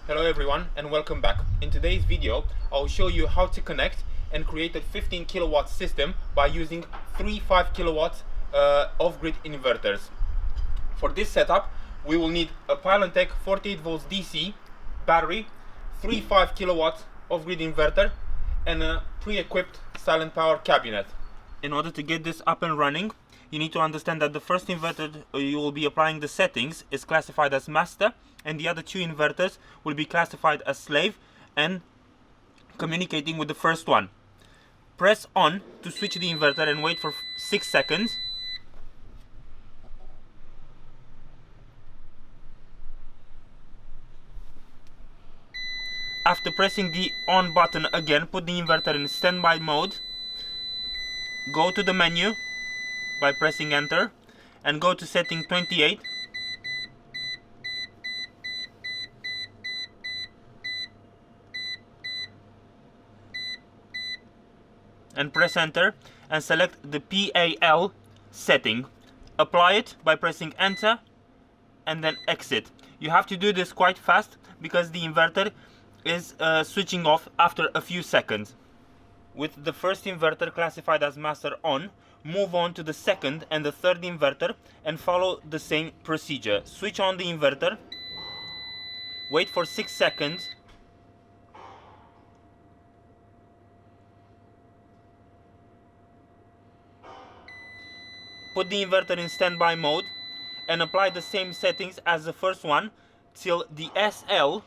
Hello everyone and welcome back. In today's video I'll show you how to connect and create a 15 kilowatt system by using three 5 kilowatts off-grid inverters. For this setup we will need a Pylon-Tech 48 volts DC battery, three 5 kilowatts off-grid inverter and a pre-equipped silent power cabinet. In order to get this up and running, you need to understand that the first inverter you will be applying the settings is classified as master, and the other two inverters will be classified as slave and communicating with the first one. Press on to switch the inverter and wait for 6 seconds. After pressing the on button again, put the inverter in standby mode. Go to the menu by pressing enter and go to setting 28. And press enter and select the PAL setting. Apply it by pressing enter and then exit. You have to do this quite fast because the inverter is switching off after a few seconds. With the first inverter classified as master on, move on to the second and the third inverter and follow the same procedure. Switch on the inverter, wait for 6 seconds, put the inverter in standby mode and apply the same settings as the first one till the SL,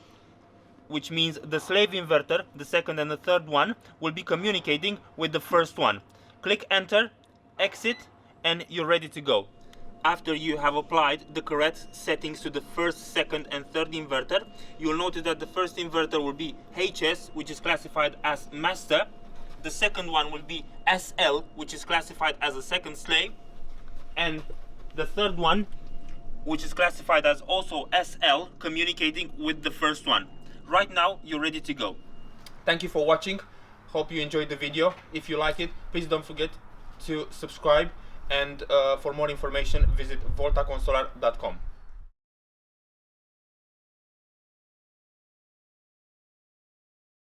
which means the slave inverter, the second and the third one, will be communicating with the first one. Click enter, exit, and you're ready to go. After you have applied the correct settings to the first, second and third inverter, you will notice that the first inverter will be HS, which is classified as master. The second one will be SL, which is classified as a second slave, and the third one, which is classified as also SL, communicating with the first one. Right now you're ready to go. Thank you for watching. Hope you enjoyed the video. If you like it, please don't forget to subscribe, and for more information visit voltaconsolar.com.